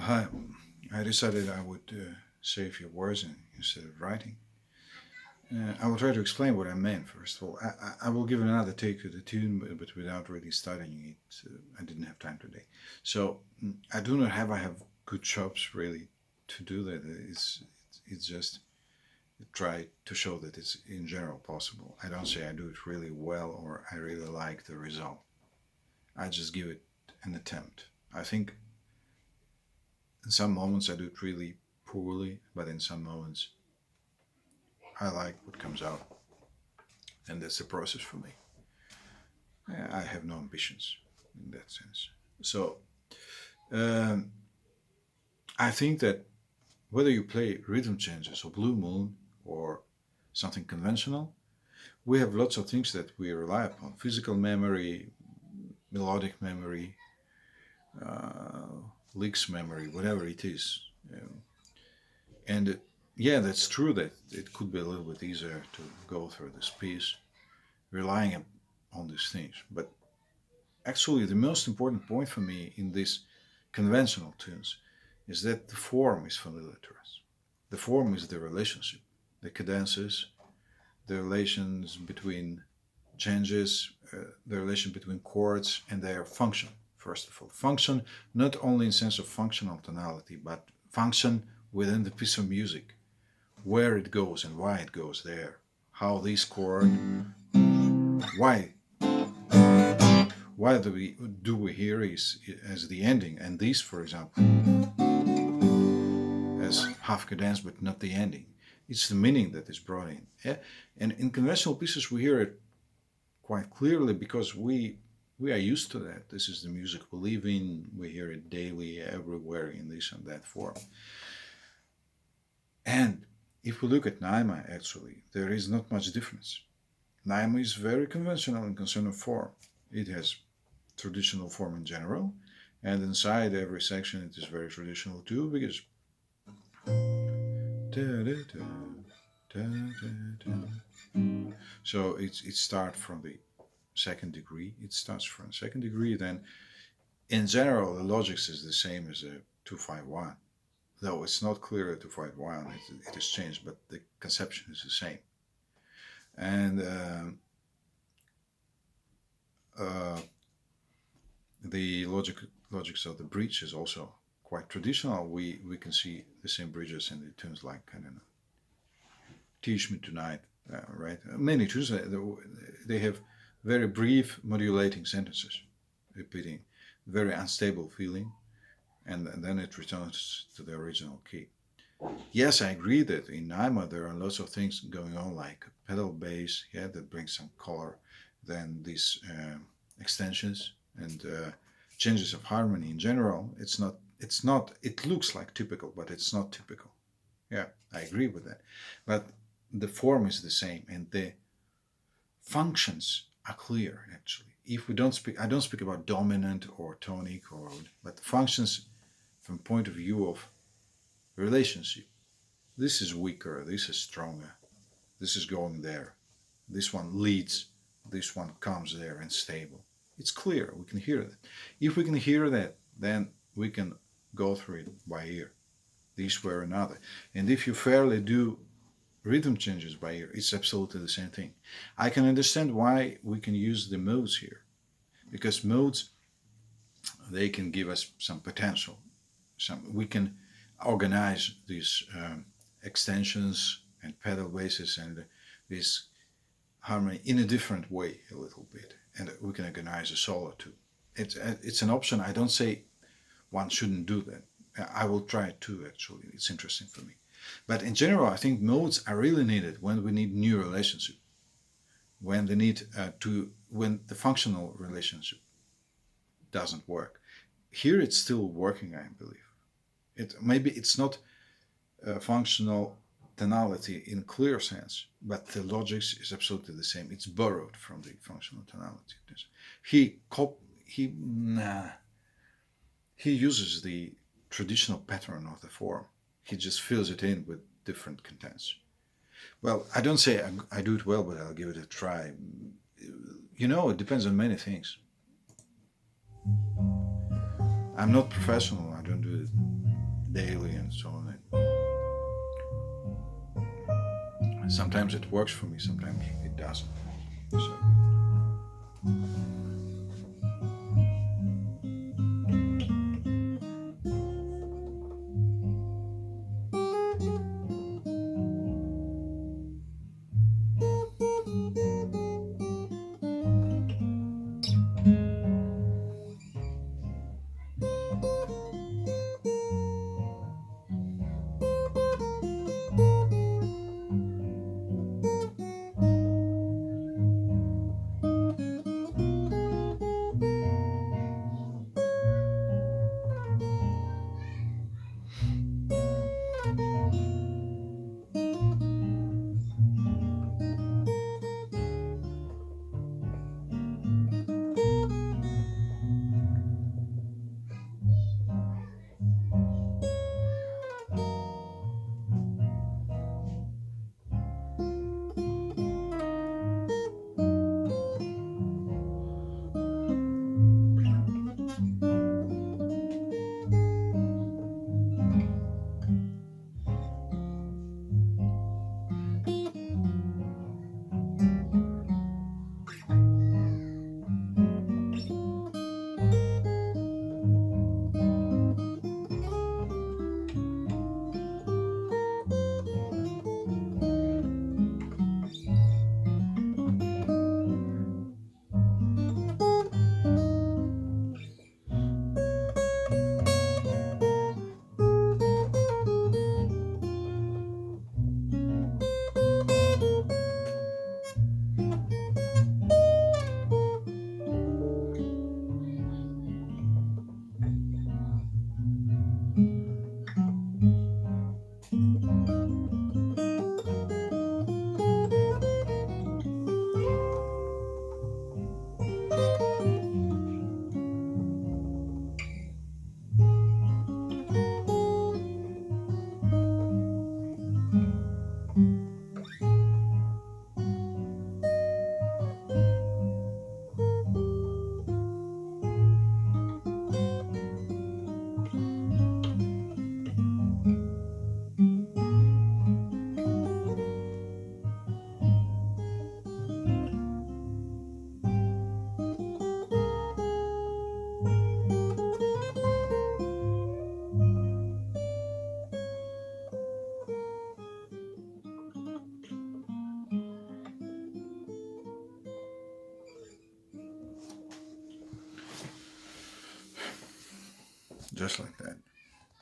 Hi. I decided I would say a few words instead of writing. I will try to explain what I meant first of all. I will give another take to the tune, but without really studying it. I didn't have time today. So I do not have. I have good chops really to do that. It's just try to show that it's in general possible. I don't say I do it really well or I really like the result. I just give it an attempt. I think in some moments I do it really poorly, but in some moments I like what comes out, and that's the process for me. I have no ambitions in that sense. So um, I think that whether you play rhythm changes or blue moon or something conventional, we have lots of things that we rely upon: physical memory, melodic memory, uh, licks memory, whatever it is. And yeah, that's true that it could be a little bit easier to go through this piece relying on these things. But actually, the most important point for me in these conventional tunes is that the form is familiar to us. The form is the relationship, the cadences, the relations between changes, the relation between chords and their function. First of all, function not only in sense of functional tonality, but function within the piece of music, where it goes and why it goes there, how this chord, why why do we hear is as the ending, and this, for example, as half cadence but not the ending. It's the meaning that is brought in. Yeah? And in conventional pieces we hear it quite clearly because we are used to that. This is the music we live in. We hear it daily, everywhere in this and that form. And if we look at Naima, actually, there is not much difference. Naima is very conventional in concern of form. It has traditional form in general, and inside every section it is very traditional too, because so it starts from the second degree. It starts from second degree. Then, in general, the logics is the same as a 251. Though it's not clear at 251, it is changed, but the conception is the same. And uh, the logics of the bridge is also quite traditional. We can see the same bridges in the tunes like, I don't know, Teach Me Tonight, right? Many tunes, they have very brief modulating sentences, repeating, very unstable feeling, and then it returns to the original key. Yes, I agree that in Naima there are lots of things going on, like pedal bass, yeah, that brings some color, then these extensions and changes of harmony in general. It looks like typical, but it's not typical. Yeah, I agree with that. But the form is the same and the functions are clear actually. If we don't speak, I don't speak about dominant or tonic or, but functions from point of view of relationship. This is weaker, this is stronger, this is going there, this one leads, this one comes there and stable. It's clear, we can hear that. If we can hear that, then we can go through it by ear, this way or another. And if you fairly do rhythm changes by ear, it's absolutely the same thing. I can understand why we can use the modes here, because modes, they can give us some potential. We can organize these extensions and pedal basses and this harmony in a different way a little bit, and we can organize a solo too. It's an option. I don't say one shouldn't do that. I will try it too. Actually, it's interesting for me. But in general, I think modes are really needed when we need new relationship, when they need when the functional relationship doesn't work. Here, it's still working. I believe it's not functional tonality in clear sense, but the logics is absolutely the same. It's borrowed from the functional tonality. He he nah, he uses the traditional pattern of the form. He just fills it in with different contents. Well, I don't say I do it well, but I'll give it a try. It depends on many things. I'm not professional. I don't do it daily and so on. And sometimes it works for me, sometimes it doesn't. So just like that.